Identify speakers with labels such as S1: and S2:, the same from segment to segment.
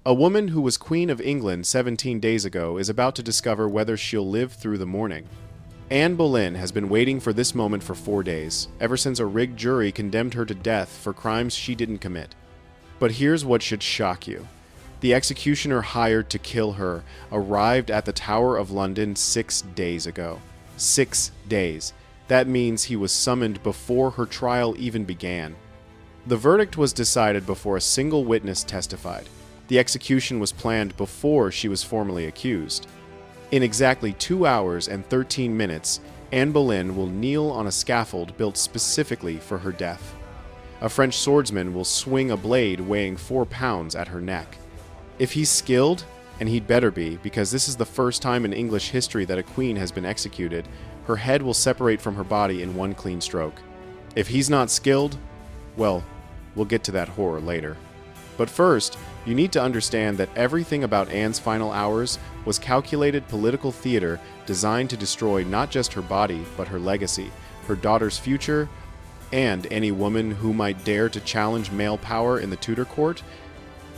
S1: A woman who was Queen of England 17 days ago is about to discover whether she'll live through the morning. Anne Boleyn has been waiting for this moment for 4 days, ever since a rigged jury condemned her to death for crimes she didn't commit. But here's what should shock you. The executioner hired to kill her arrived at the Tower of London 6 days ago. 6 days. That means he was summoned before her trial even began. The verdict was decided before a single witness testified. The execution was planned before she was formally accused. In exactly 2 hours and 13 minutes, Anne Boleyn will kneel on a scaffold built specifically for her death. A French swordsman will swing a blade weighing 4 pounds at her neck. If he's skilled, and he'd better be, because this is the first time in English history that a queen has been executed, her head will separate from her body in one clean stroke. If he's not skilled, well, we'll get to that horror later. But first, you need to understand that everything about Anne's final hours was calculated political theater designed to destroy not just her body, but her legacy, her daughter's future, and any woman who might dare to challenge male power in the Tudor court.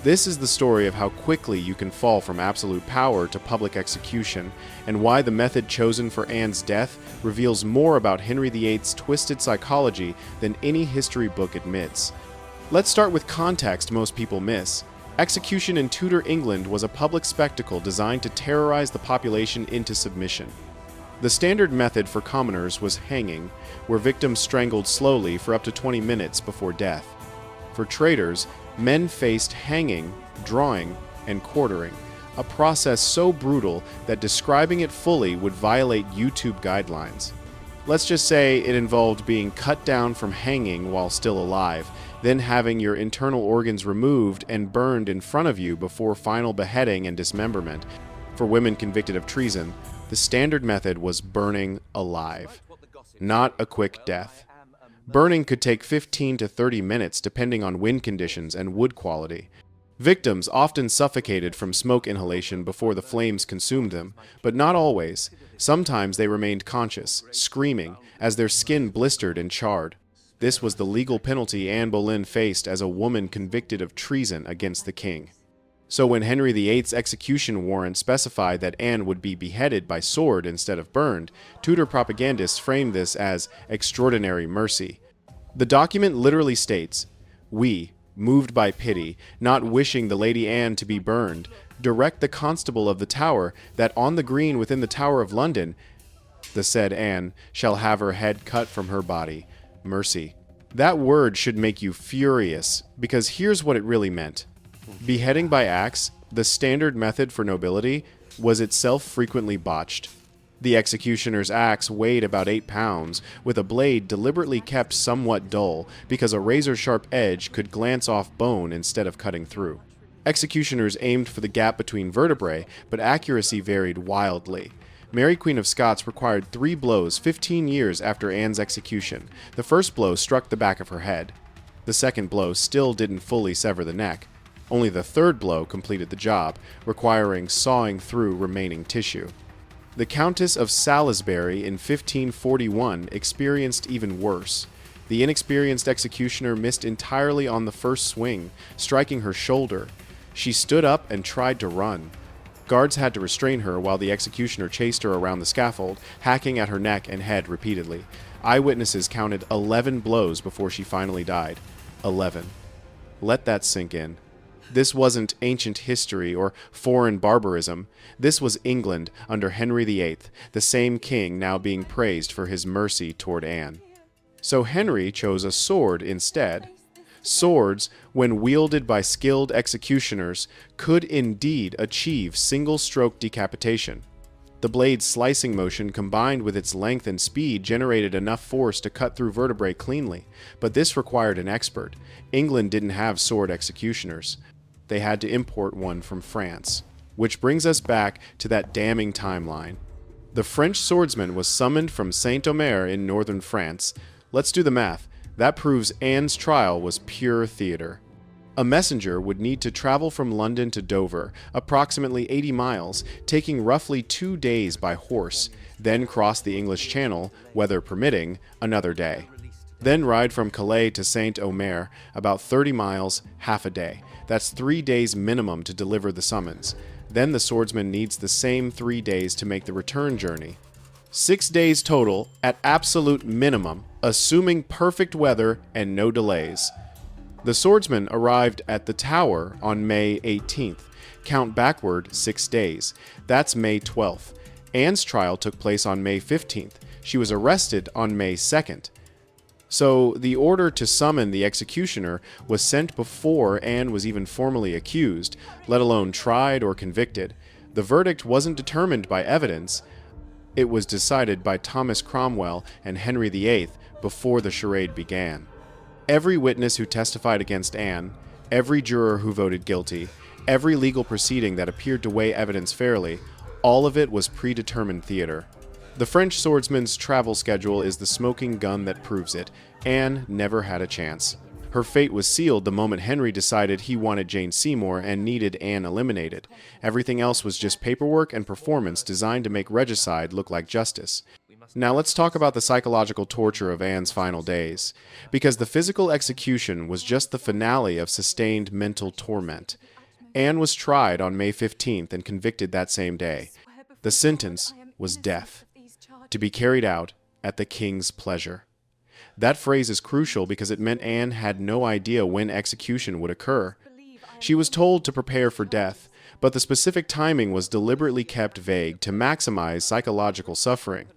S1: This is the story of how quickly you can fall from absolute power to public execution, and why the method chosen for Anne's death reveals more about Henry VIII's twisted psychology than any history book admits. Let's start with context most people miss. Execution in Tudor England was a public spectacle designed to terrorize the population into submission. The standard method for commoners was hanging, where victims strangled slowly for up to 20 minutes before death. For traitors, men faced hanging, drawing, and quartering, a process so brutal that describing it fully would violate YouTube guidelines. Let's just say it involved being cut down from hanging while still alive, then having your internal organs removed and burned in front of you before final beheading and dismemberment. For women convicted of treason, the standard method was burning alive, not a quick death. Burning could take 15 to 30 minutes depending on wind conditions and wood quality. Victims often suffocated from smoke inhalation before the flames consumed them, but not always. Sometimes they remained conscious, screaming, as their skin blistered and charred. This was the legal penalty Anne Boleyn faced as a woman convicted of treason against the king. So when Henry VIII's execution warrant specified that Anne would be beheaded by sword instead of burned, Tudor propagandists framed this as extraordinary mercy. The document literally states, "We, moved by pity, not wishing the Lady Anne to be burned, direct the constable of the Tower that on the green within the Tower of London, the said Anne shall have her head cut from her body. Mercy." That word should make you furious, because here's what it really meant. Beheading by axe, the standard method for nobility, was itself frequently botched. The executioner's axe weighed about 8 pounds, with a blade deliberately kept somewhat dull, because a razor-sharp edge could glance off bone instead of cutting through. Executioners aimed for the gap between vertebrae, but accuracy varied wildly. Mary Queen of Scots required 3 blows 15 years after Anne's execution. The first blow struck the back of her head. The second blow still didn't fully sever the neck. Only the third blow completed the job, requiring sawing through remaining tissue. The Countess of Salisbury in 1541 experienced even worse. The inexperienced executioner missed entirely on the first swing, striking her shoulder. She stood up and tried to run. Guards had to restrain her while the executioner chased her around the scaffold, hacking at her neck and head repeatedly. Eyewitnesses counted 11 blows before she finally died. 11. Let that sink in. This wasn't ancient history or foreign barbarism. This was England under Henry VIII, the same king now being praised for his mercy toward Anne. So Henry chose a sword instead. Swords, when wielded by skilled executioners, could indeed achieve single-stroke decapitation. The blade's slicing motion combined with its length and speed generated enough force to cut through vertebrae cleanly, but this required an expert. England didn't have sword executioners. They had to import one from France. Which brings us back to that damning timeline. The French swordsman was summoned from Saint-Omer in northern France. Let's do the math. That proves Anne's trial was pure theater. A messenger would need to travel from London to Dover, approximately 80 miles, taking roughly 2 days by horse, then cross the English Channel, weather permitting, another day. Then ride from Calais to Saint-Omer, about 30 miles, half a day. That's 3 days minimum to deliver the summons. Then the swordsman needs the same 3 days to make the return journey. 6 days total, at absolute minimum, assuming perfect weather and no delays. The swordsman arrived at the Tower on May 18th. Count backward 6 days. That's May 12th. Anne's trial took place on May 15th. She was arrested on May 2nd. So the order to summon the executioner was sent before Anne was even formally accused, let alone tried or convicted. The verdict wasn't determined by evidence. It was decided by Thomas Cromwell and Henry VIII before the charade began. Every witness who testified against Anne, every juror who voted guilty, every legal proceeding that appeared to weigh evidence fairly, all of it was predetermined theater. The French swordsman's travel schedule is the smoking gun that proves it. Anne never had a chance. Her fate was sealed the moment Henry decided he wanted Jane Seymour and needed Anne eliminated. Everything else was just paperwork and performance designed to make regicide look like justice. Now let's talk about the psychological torture of Anne's final days, because the physical execution was just the finale of sustained mental torment. Anne was tried on May 15th and convicted that same day. The sentence was death, to be carried out at the king's pleasure. That phrase is crucial because it meant Anne had no idea when execution would occur. She was told to prepare for death, but the specific timing was deliberately kept vague to maximize psychological suffering.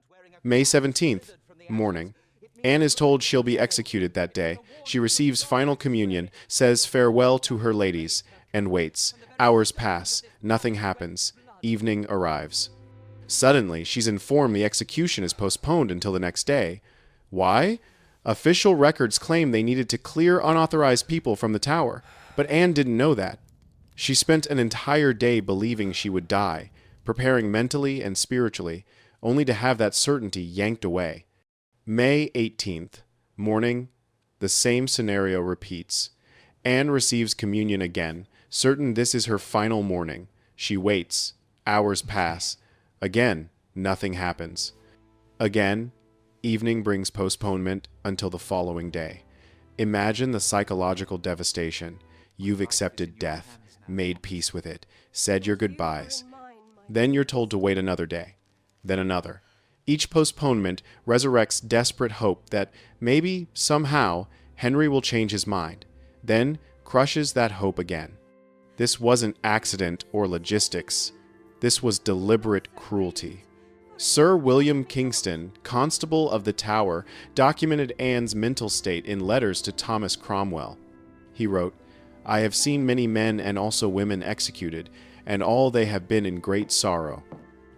S1: May 17th, morning. Anne is told she'll be executed that day. She receives final communion, says farewell to her ladies, and waits. Hours pass. Nothing happens. Evening arrives. Suddenly, she's informed the execution is postponed until the next day. Why? Official records claim they needed to clear unauthorized people from the tower, but Anne didn't know that. She spent an entire day believing she would die, preparing mentally and spiritually, only to have that certainty yanked away. May 18th, morning, the same scenario repeats. Anne receives communion again, certain this is her final morning. She waits. Hours pass. Again, nothing happens. Again, evening brings postponement until the following day. Imagine the psychological devastation. You've accepted death, made peace with it, said your goodbyes. Then you're told to wait another day, then another. Each postponement resurrects desperate hope that maybe, somehow, Henry will change his mind, then crushes that hope again. This wasn't accident or logistics. This was deliberate cruelty. Sir William Kingston, Constable of the Tower, documented Anne's mental state in letters to Thomas Cromwell. He wrote, "I have seen many men and also women executed, and all they have been in great sorrow.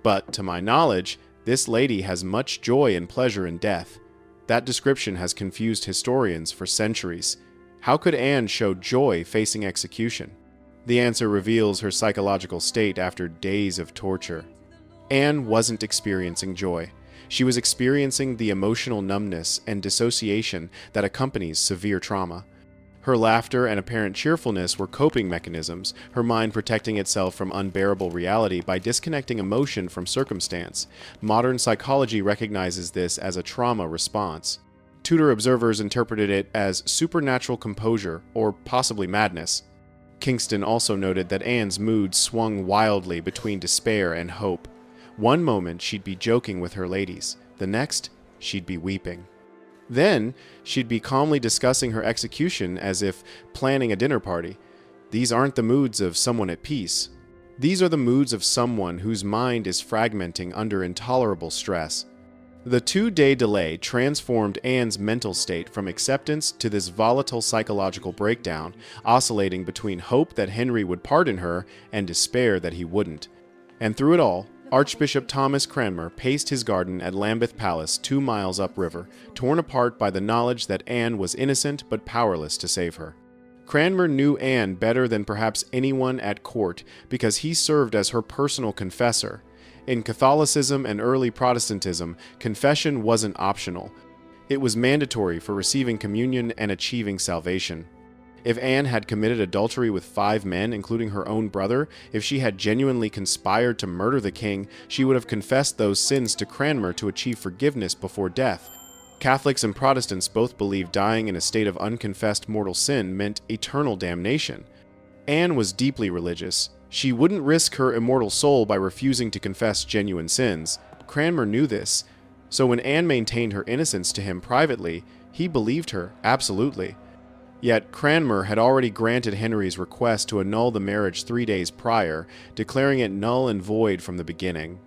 S1: But, to my knowledge, this lady has much joy and pleasure in death." That description has confused historians for centuries. How could Anne show joy facing execution? The answer reveals her psychological state after days of torture. Anne wasn't experiencing joy. She was experiencing the emotional numbness and dissociation that accompanies severe trauma. Her laughter and apparent cheerfulness were coping mechanisms, her mind protecting itself from unbearable reality by disconnecting emotion from circumstance. Modern psychology recognizes this as a trauma response. Tudor observers interpreted it as supernatural composure or possibly madness. Kingston also noted that Anne's mood swung wildly between despair and hope. One moment she'd be joking with her ladies, the next she'd be weeping. Then she'd be calmly discussing her execution as if planning a dinner party. These aren't the moods of someone at peace. These are the moods of someone whose mind is fragmenting under intolerable stress. The 2-day delay transformed Anne's mental state from acceptance to this volatile psychological breakdown, oscillating between hope that Henry would pardon her and despair that he wouldn't. And through it all, Archbishop Thomas Cranmer paced his garden at Lambeth Palace 2 miles upriver, torn apart by the knowledge that Anne was innocent but powerless to save her. Cranmer knew Anne better than perhaps anyone at court because he served as her personal confessor. In Catholicism and early Protestantism, confession wasn't optional. It was mandatory for receiving communion and achieving salvation. If Anne had committed adultery with 5 men, including her own brother, if she had genuinely conspired to murder the king, she would have confessed those sins to Cranmer to achieve forgiveness before death. Catholics and Protestants both believed dying in a state of unconfessed mortal sin meant eternal damnation. Anne was deeply religious. She wouldn't risk her immortal soul by refusing to confess genuine sins. Cranmer knew this, so when Anne maintained her innocence to him privately, he believed her, absolutely. Yet Cranmer had already granted Henry's request to annul the marriage 3 days prior, declaring it null and void from the beginning.